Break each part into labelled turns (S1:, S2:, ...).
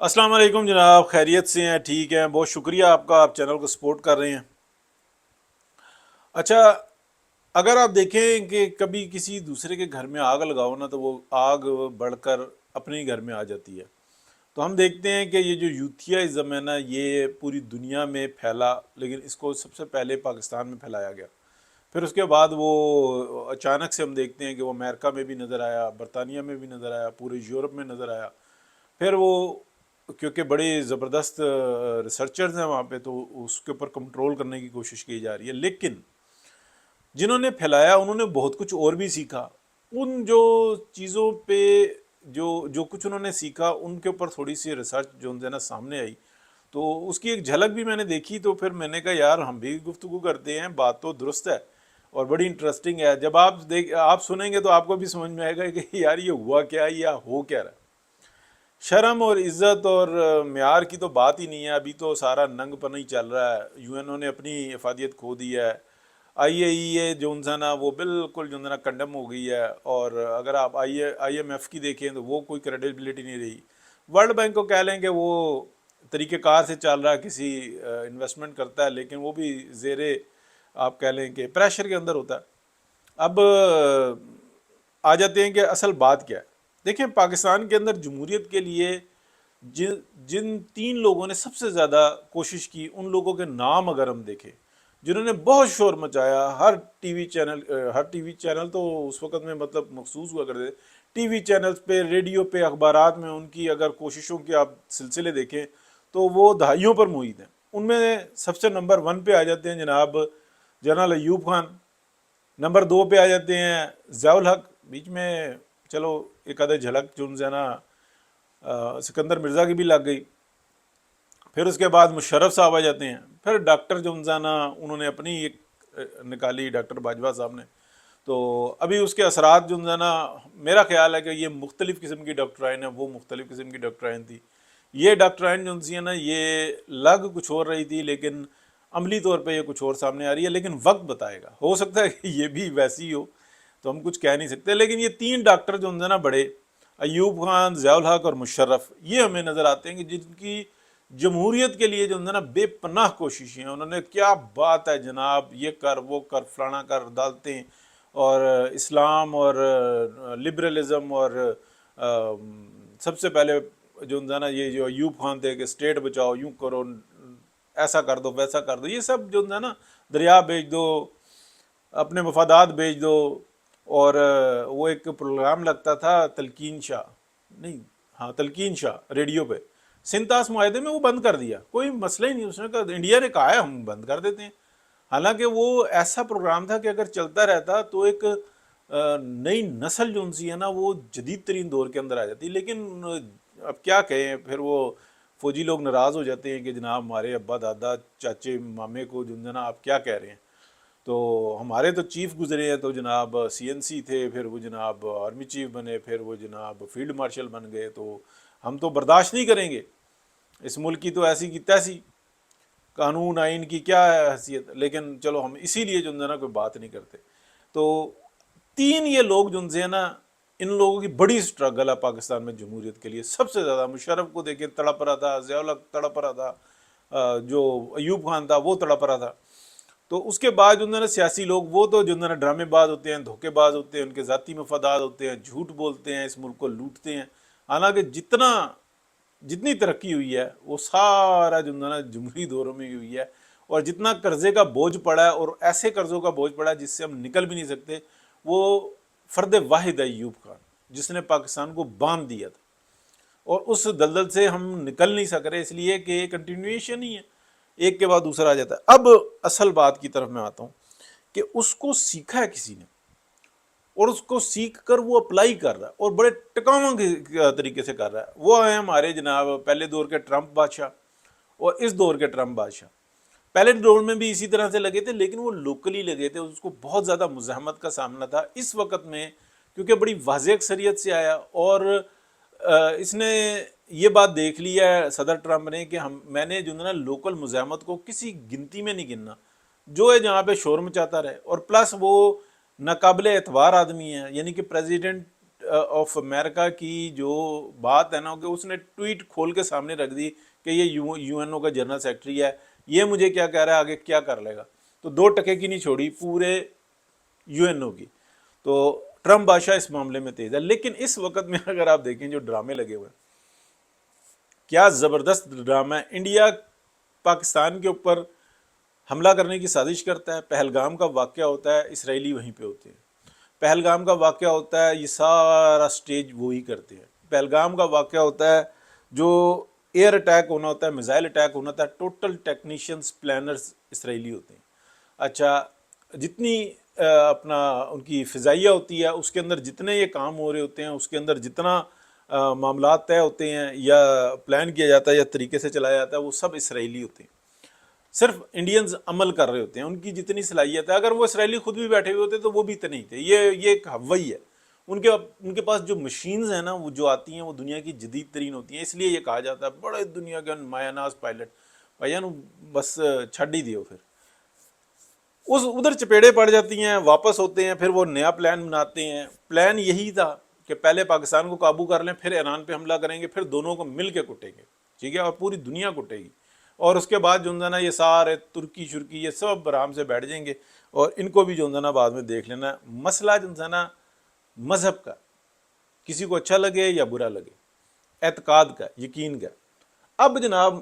S1: السلام علیکم جناب، خیریت سے ہیں؟ ٹھیک ہیں، بہت شکریہ آپ کا، آپ چینل کو سپورٹ کر رہے ہیں۔ اچھا، اگر آپ دیکھیں کہ کبھی کسی دوسرے کے گھر میں آگ لگاؤ نا تو وہ آگ بڑھ کر اپنے ہی گھر میں آ جاتی ہے۔ تو ہم دیکھتے ہیں کہ یہ جو یوتھیائزم ہے نا، یہ پوری دنیا میں پھیلا، لیکن اس کو سب سے پہلے پاکستان میں پھیلایا گیا۔ پھر اس کے بعد وہ اچانک سے ہم دیکھتے ہیں کہ وہ امریکہ میں بھی نظر آیا، برطانیہ میں بھی نظر آیا، پورے یورپ میں نظر آیا۔ پھر وہ کیونکہ بڑے زبردست ریسرچرز ہیں وہاں پہ، تو اس کے اوپر کنٹرول کرنے کی کوشش کی جا رہی ہے، لیکن جنہوں نے پھیلایا انہوں نے بہت کچھ اور بھی سیکھا۔ ان جو چیزوں پہ جو کچھ انہوں نے سیکھا ان کے اوپر تھوڑی سی ریسرچ جو ہے نا سامنے آئی، تو اس کی ایک جھلک بھی میں نے دیکھی۔ تو پھر میں نے کہا یار ہم بھی گفتگو کرتے ہیں، بات تو درست ہے اور بڑی انٹرسٹنگ ہے۔ جب آپ سنیں گے تو آپ کو بھی سمجھ میں آئے گا کہ یار یہ ہوا کیا یا ہو کیا رہا ہے۔ شرم اور عزت اور معیار کی تو بات ہی نہیں ہے، ابھی تو سارا ننگ پن ہی چل رہا ہے۔ یو این او نے اپنی افادیت کھو دی ہے، آئی اے جو ہے نا وہ بالکل جو ہے نا کنڈم ہو گئی ہے، اور اگر آپ آئی ایم ایف کی دیکھیں تو وہ کوئی کریڈیبلٹی نہیں رہی۔ ورلڈ بینک کو کہہ لیں کہ وہ طریقہ کار سے چل رہا ہے، کسی انویسٹمنٹ کرتا ہے، لیکن وہ بھی زیر آپ کہہ لیں کہ پریشر کے اندر ہوتا ہے۔ اب آ جاتے ہیں کہ اصل بات کیا ہے۔ دیکھیں پاکستان کے اندر جمہوریت کے لیے جن تین لوگوں نے سب سے زیادہ کوشش کی، ان لوگوں کے نام اگر ہم دیکھیں، جنہوں نے بہت شور مچایا، ہر ٹی وی چینل تو اس وقت میں مطلب مخصوص ہوا کرتے تھے، ٹی وی چینلز پہ، ریڈیو پہ، اخبارات میں ان کی اگر کوششوں کے آپ سلسلے دیکھیں تو وہ دہائیوں پر محیط ہیں۔ ان میں سب سے نمبر 1 پہ آ جاتے ہیں جناب جنرل ایوب خان، نمبر 2 پہ آ جاتے ہیں ضیاء الحق، بیچ میں چلو ایک آدھے جھلک جو ہے نا سکندر مرزا کی بھی لگ گئی۔ پھر اس کے بعد مشرف صاحب آ جاتے ہیں۔ پھر ڈاکٹر جو ہے نا انہوں نے اپنی ایک نکالی، ڈاکٹر باجوہ صاحب نے۔ تو ابھی اس کے اثرات جو ہے نا، میرا خیال ہے کہ یہ مختلف قسم کی ڈاکٹرائن ہے، وہ مختلف قسم کی ڈاکٹرائن تھی۔ یہ ڈاکٹرائن جو ہے نا یہ لگ کچھ اور رہی تھی، لیکن عملی طور پہ یہ کچھ اور سامنے آ رہی ہے، لیکن وقت بتائے گا، ہو سکتا ہے کہ یہ بھی ویسی ہو، تو ہم کچھ کہہ نہیں سکتے۔ لیکن یہ تین ڈاکٹر جو ہیں نا بڑے، ایوب خان، ضیاء الحق اور مشرف، یہ ہمیں نظر آتے ہیں کہ جن کی جمہوریت کے لیے جو ہے نا بے پناہ کوششیں ہیں۔ انہوں نے کیا بات ہے جناب، یہ کر وہ کر فلانا کر، عدالتیں اور اسلام اور لبرلزم، اور سب سے پہلے جو ہے نا یہ جو ایوب خان تھے کہ اسٹیٹ بچاؤ، یوں کرو، ایسا کر دو، ویسا کر دو، یہ سب جو ہے نا دریا بیچ دو، اپنے مفادات بیچ دو۔ اور وہ ایک پروگرام لگتا تھا تلقین شاہ، نہیں ہاں تلقین شاہ، ریڈیو پہ، سنتاس معاہدے میں وہ بند کر دیا، کوئی مسئلہ ہی نہیں، اس نے کہا انڈیا نے کہا ہے ہم بند کر دیتے ہیں۔ حالانکہ وہ ایسا پروگرام تھا کہ اگر چلتا رہتا تو ایک نئی نسل جو سی ہے نا وہ جدید ترین دور کے اندر آ جاتی، لیکن اب کیا کہیں، پھر وہ فوجی لوگ ناراض ہو جاتے ہیں کہ جناب ہمارے ابا دادا چاچے مامے کو جو ہے نا آپ کیا کہہ رہے ہیں۔ تو ہمارے تو چیف گزرے ہیں، تو جناب سی این سی تھے، پھر وہ جناب آرمی چیف بنے، پھر وہ جناب فیلڈ مارشل بن گئے، تو ہم تو برداشت نہیں کریں گے، اس ملک کی تو ایسی کی تیسی، قانون آئین کی کیا حیثیت۔ لیکن چلو ہم اسی لیے جو ہے نا کوئی بات نہیں کرتے۔ تو تین یہ لوگ جو ہیں نا، ان لوگوں کی بڑی سٹرگل ہے پاکستان میں جمہوریت کے لیے، سب سے زیادہ۔ مشرف کو دیکھیں تڑپ رہا تھا، ضیاء الحق تڑپ رہا تھا، جو ایوب خان تھا وہ تڑپ رہا تھا۔ تو اس کے بعد جو ہے نا سیاسی لوگ وہ تو جو ہے نا ڈرامے باز ہوتے ہیں، دھوکے باز ہوتے ہیں، ان کے ذاتی مفادات ہوتے ہیں، جھوٹ بولتے ہیں، اس ملک کو لوٹتے ہیں۔ حالانکہ جتنی ترقی ہوئی ہے وہ سارا جو ہے نا جمہوری دوروں میں ہوئی ہے، اور جتنا قرضے کا بوجھ پڑا ہے، اور ایسے قرضوں کا بوجھ پڑا ہے جس سے ہم نکل بھی نہیں سکتے، وہ فرد واحد ہے ایوب خان، جس نے پاکستان کو باندھ دیا تھا، اور اس دلدل سے ہم نکل نہیں سک رہے، اس لیے کہ کنٹینیویشن ہی ہے، ایک کے بعد دوسرا آ جاتا ہے۔ اب اصل بات کی طرف میں آتا ہوں کہ اس کو سیکھا ہے کسی نے، اور اس کو سیکھ کر وہ اپلائی کر رہا ہے، اور بڑے ٹکاؤں کے طریقے سے کر رہا ہے۔ وہ ہیں ہمارے جناب پہلے دور کے ٹرمپ بادشاہ اور اس دور کے ٹرمپ بادشاہ۔ پہلے دور میں بھی اسی طرح سے لگے تھے، لیکن وہ لوکلی لگے تھے، اس کو بہت زیادہ مزاحمت کا سامنا تھا۔ اس وقت میں کیونکہ بڑی واضح اکثریت سے آیا، اور اس نے یہ بات دیکھ لی ہے صدر ٹرمپ نے کہ میں نے جو ہے نا لوکل مزاحمت کو کسی گنتی میں نہیں گننا، جو ہے جہاں پہ شور مچاتا رہے، اور پلس وہ ناقابل اعتبار آدمی ہے، یعنی کہ پریزیڈنٹ آف امریکہ کی جو بات ہے نا کہ اس نے ٹویٹ کھول کے سامنے رکھ دی کہ یہ یو این او کا جنرل سیکرٹری ہے، یہ مجھے کیا کہہ رہا ہے، آگے کیا کر لے گا، تو 2 ٹکے کی نہیں چھوڑی پورے یو این او کی. تو ٹرمپ بادشاہ اس معاملے میں تیز ہے. لیکن اس وقت میں اگر آپ دیکھیں جو ڈرامے لگے ہوئے ہیں، کیا زبردست ڈرامہ ہے. انڈیا پاکستان کے اوپر حملہ کرنے کی سازش کرتا ہے، پہلگام کا واقعہ ہوتا ہے، اسرائیلی وہیں پہ ہوتے ہیں. پہلگام کا واقعہ ہوتا ہے، یہ سارا سٹیج وہی کرتے ہیں. پہلگام کا واقعہ ہوتا ہے، جو ایئر اٹیک ہونا ہوتا ہے، میزائل اٹیک ہونا ہوتا ہے، ٹوٹل ٹیکنیشینز پلانرز اسرائیلی ہوتے ہیں. اچھا، جتنی اپنا ان کی فضائیہ ہوتی ہے، اس کے اندر جتنے یہ کام ہو رہے ہوتے ہیں، اس کے اندر جتنا معاملات طے ہوتے ہیں یا پلان کیا جاتا ہے یا طریقے سے چلایا جاتا ہے، وہ سب اسرائیلی ہوتے ہیں. صرف انڈینز عمل کر رہے ہوتے ہیں، ان کی جتنی صلاحیت ہے. اگر وہ اسرائیلی خود بھی بیٹھے ہوئے ہوتے تو وہ بھی اتنے ہی تھے. یہ ایک ہوئی ہے. ان کے پاس جو مشینز ہیں نا، وہ جو آتی ہیں وہ دنیا کی جدید ترین ہوتی ہیں. اس لیے یہ کہا جاتا ہے بڑے دنیا کے مایہ ناز پائلٹ. بھائی بس چھڈ ہی دیو. پھر ادھر چپیڑے پڑ جاتی ہیں، واپس ہوتے ہیں، پھر وہ نیا پلان بناتے ہیں. پلان یہی تھا کہ پہلے پاکستان کو قابو کر لیں، پھر ایران پہ حملہ کریں گے، پھر دونوں کو مل کے کٹیں گے، ٹھیک ہے، اور پوری دنیا کٹے گی. اور اس کے بعد جو ہے نا یہ سارے ترکی شرکی یہ سب آرام سے بیٹھ جائیں گے، اور ان کو بھی جو ہے نا بعد میں دیکھ لینا. مسئلہ جو ہے نا مذہب کا، کسی کو اچھا لگے یا برا لگے، اعتقاد کا، یقین کا. اب جناب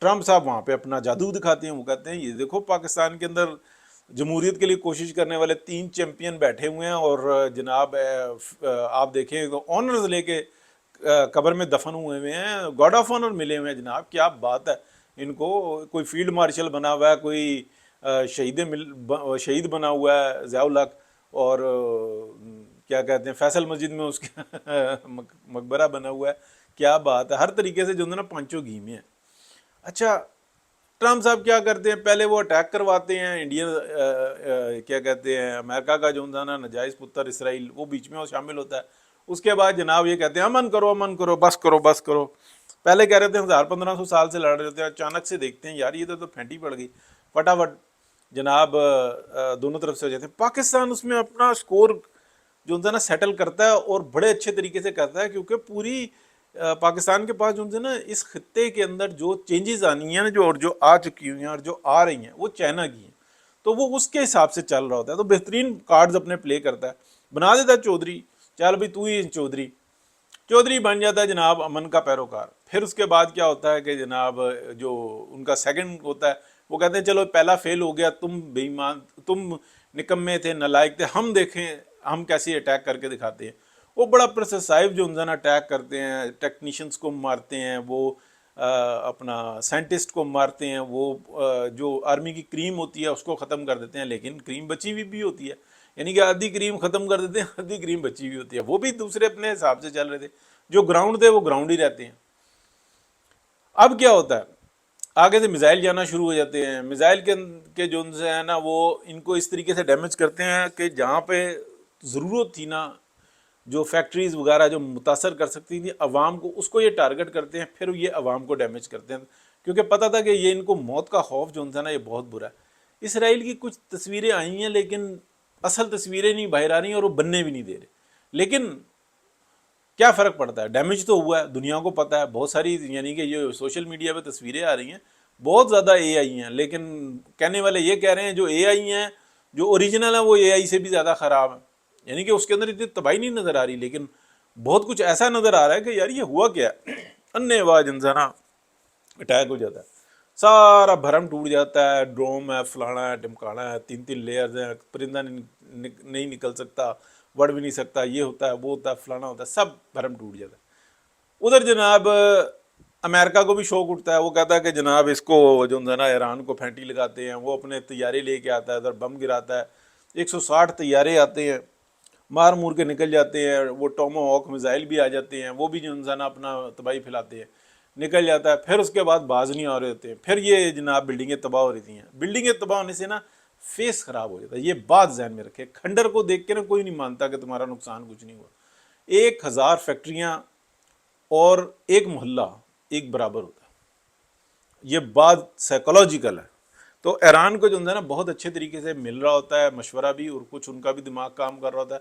S1: ٹرمپ صاحب وہاں پہ اپنا جادو دکھاتے ہیں. وہ کہتے ہیں یہ دیکھو پاکستان کے اندر جمہوریت کے لیے کوشش کرنے والے 3 چیمپئن بیٹھے ہوئے ہیں، اور جناب آپ دیکھیں تو آنرز لے کے قبر میں دفن ہوئے ہیں، گاڈ آف آنر ملے ہوئے ہیں. جناب کیا بات ہے. ان کو کوئی فیلڈ مارشل بنا ہوا ہے، کوئی شہید بنا ہوا ہے ضیاء الحق، اور کیا کہتے ہیں فیصل مسجد میں اس کا مقبرہ بنا ہوا ہے. کیا بات ہے. ہر طریقے سے جو ہے نا پانچوں گھی میں ہے. اچھا، ٹرمپ صاحب کیا کرتے ہیں، پہلے وہ اٹیک کرواتے ہیں انڈیا کیا کہتے ہیں امریکہ کا جو ہے نا ناجائز پتر اسرائیل، وہ بیچ میں وہ شامل ہوتا ہے. اس کے بعد جناب یہ کہتے ہیں امن کرو، امن کرو، بس کرو، بس کرو. پہلے کہہ رہے تھے 1500 سال سے لڑ رہے تھے، اچانک سے دیکھتے ہیں یار یہ تو پھینٹی پڑ گئی. فٹافٹ جناب دونوں طرف سے ہو جاتے ہیں. پاکستان اس میں اپنا سکور جو ہوتا ہے نا سیٹل کرتا ہے، اور بڑے اچھے طریقے سے کرتا ہے، کیونکہ پوری پاکستان کے پاس جو ہے نا اس خطے کے اندر جو چینجز آنی ہیں جو آ چکی ہوئی ہیں اور جو آ رہی ہیں وہ چائنا کی ہیں، تو وہ اس کے حساب سے چل رہا ہوتا ہے. تو بہترین کارڈز اپنے پلے کرتا ہے. بنا دیتا ہے چودھری، چل بھائی تو ہی چودھری بن جاتا ہے جناب امن کا پیروکار. پھر اس کے بعد کیا ہوتا ہے کہ جناب جو ان کا سیکنڈ ہوتا ہے وہ کہتے ہیں چلو پہلا فیل ہو گیا، تم بے ایمان، تم نکمے تھے، نالائق تھے، ہم دیکھیں ہم کیسے اٹیک کر کے دکھاتے ہیں. وہ بڑا پرسائیو جو انسان اٹیک کرتے ہیں، ٹیکنیشینز کو مارتے ہیں، وہ اپنا سائنٹسٹ کو مارتے ہیں، وہ جو آرمی کی کریم ہوتی ہے اس کو ختم کر دیتے ہیں. لیکن کریم بچی ہوئی بھی ہوتی ہے، یعنی کہ آدھی کریم ختم کر دیتے ہیں، آدھی کریم بچی ہوئی ہوتی ہے. وہ بھی دوسرے اپنے حساب سے چل رہے تھے. جو گراؤنڈ تھے وہ گراؤنڈ ہی رہتے ہیں. اب کیا ہوتا ہے، آگے سے میزائل جانا شروع ہو جاتے ہیں. میزائل کے جو ہے نا وہ ان کو اس طریقے سے ڈیمیج کرتے ہیں کہ جہاں پہ ضرورت تھی نا، جو فیکٹریز وغیرہ جو متاثر کر سکتی تھی عوام کو، اس کو یہ ٹارگٹ کرتے ہیں، پھر یہ عوام کو ڈیمیج کرتے ہیں. کیونکہ پتہ تھا کہ یہ ان کو موت کا خوف جو ہے نا یہ بہت برا ہے. اسرائیل کی کچھ تصویریں آئی ہیں لیکن اصل تصویریں نہیں باہر آ رہی ہیں، اور وہ بننے بھی نہیں دے رہے. لیکن کیا فرق پڑتا ہے، ڈیمیج تو ہوا ہے، دنیا کو پتہ ہے. بہت ساری یعنی کہ یہ سوشل میڈیا پہ تصویریں آ رہی ہیں، بہت زیادہ اے آئی ہیں، لیکن کہنے والے یہ کہہ رہے ہیں جو اے آئی ہیں جو اوریجنل ہیں وہ اے آئی سے بھی زیادہ خراب ہیں. یعنی کہ اس کے اندر اتنی تباہی نہیں نظر آ رہی، لیکن بہت کچھ ایسا نظر آ رہا ہے کہ یار یہ ہوا کیا ہے. انے واج انسانہ اٹیک ہو جاتا ہے، سارا بھرم ٹوٹ جاتا ہے. ڈروم ہے، فلانا ہے، ٹمکانا ہے، 3 لیئرز ہیں، پرندہ نہیں نکل سکتا، بڑھ بھی نہیں سکتا، یہ ہوتا ہے، وہ ہوتا ہے، فلانا ہوتا ہے، سب بھرم ٹوٹ جاتا ہے. ادھر جناب امریکہ کو بھی شوق اٹھتا ہے. وہ کہتا ہے کہ جناب اس کو جو ہے نا ایران کو پھینٹی لگاتے ہیں. وہ اپنے طیارے لے کے آتا ہے، ادھر بم گراتا ہے. 160 طیارے آتے ہیں، مار مور کے نکل جاتے ہیں. وہ ٹومو ہاک میزائل بھی آ جاتے ہیں، وہ بھی جو انسان اپنا تباہی پھیلاتے ہیں، نکل جاتا ہے. پھر اس کے بعد باز نہیں آ رہے ہوتے ہیں. پھر یہ جناب بلڈنگیں تباہ ہو رہی ہیں. بلڈنگیں تباہ ہونے سے نا فیس خراب ہو جاتا ہے. یہ بات ذہن میں رکھے. کھنڈر کو دیکھ کے نا کوئی نہیں مانتا کہ تمہارا نقصان کچھ نہیں ہوا. 1000 فیکٹریاں اور ایک محلہ ایک برابر ہوتا ہے. یہ بات سائیکولوجیکل ہے. تو ایران کو جو ہے نا بہت اچھے طریقے سے مل رہا ہوتا ہے مشورہ بھی، اور کچھ ان کا بھی دماغ کام کر رہا ہوتا ہے.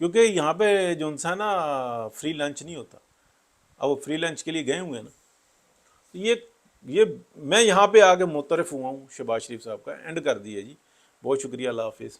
S1: کیونکہ یہاں پہ جو انسان نا فری لنچ نہیں ہوتا، اب وہ فری لنچ کے لیے گئے ہوئے ہیں نا، یہ میں یہاں پہ آگے معترف ہوا ہوں شہباز شریف صاحب کا. اینڈ کر دیا جی، بہت شکریہ، اللہ حافظ.